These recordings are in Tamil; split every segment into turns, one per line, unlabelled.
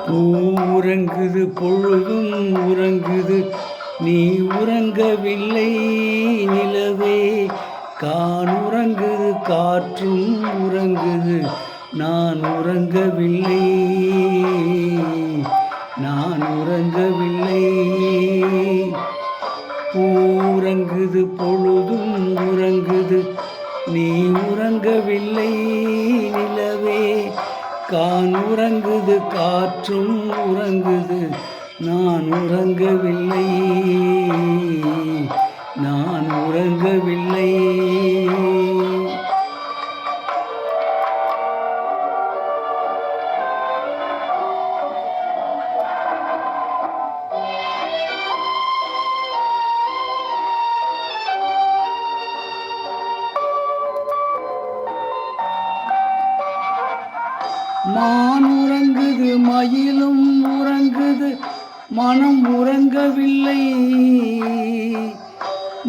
உறங்குது பொழுதும் உறங்குது, நீ உறங்கவில்லை நிலவே. உறங்குது காற்றும் உறங்குது, நான் உறங்கவில்லை, நான் உறங்கவில்லை. உறங்குது பொழுதும் உறங்குது, நீ உறங்கவில்லை நிலவே. உறங்குது காற்றும் உறங்குது, நான் உறங்கவில்லை, நான் உறங்கவில்லை. மான் உறங்குது மயிலும் உறங்குது, மனம் உறங்கவில்லை.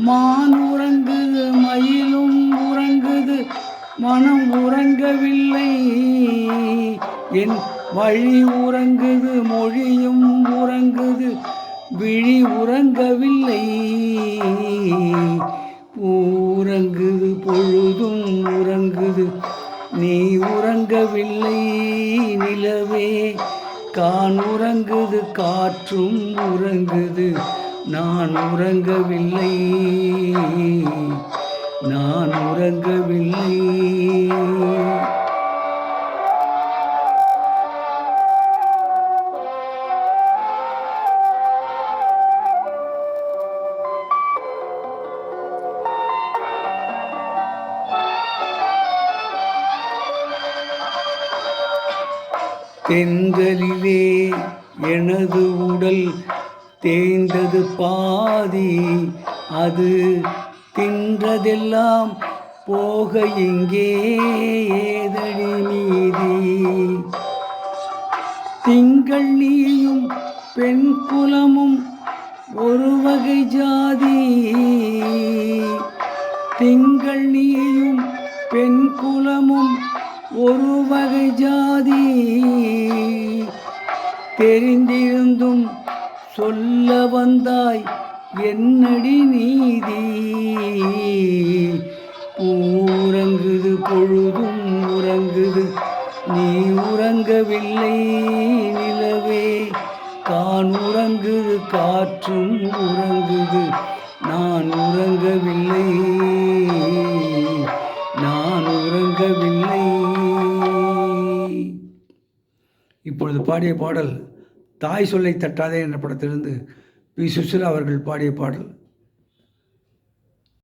மான் உறங்குது மயிலும் உறங்குது, மனம் உறங்கவில்லை. என் வழி உறங்குது மொழியும் உறங்குது, விழி உறங்கவில்லை. உறங்குது பொழுதும் உறங்குது, நீ உறங்கவில்லை நிலவே. உறங்குது காற்றும் உறங்குது, நான் உறங்கவில்லை, நான் உறங்கவில்லை. தென்றலிலே எனது உடல் தேய்ந்தது பாதி, அது தின்றதெல்லாம் போக இங்கே ஏதடி மீதி. திங்கள் நீயும் பெண் குலமும் ஒரு வகை ஜாதி. திங்கள் நீயும் பெண் குலமும் ஒரு வகை ஜாதி. தெரிந்திருந்தும் சொல்ல வந்தாய் என்னடி நீதி. உறங்குது பொழுதும் உறங்குது, நீ உறங்கவில்லை நிலவே. உறங்குது காற்றும் உறங்குது, நான் உறங்கவில்லை, நான் உறங்கவில்லை. இப்பொழுது பாடிய பாடல் தாய் சொல்லை தட்டாதே என்ற படத்திலிருந்து பி. சுசிலா அவர்கள் பாடிய பாடல்.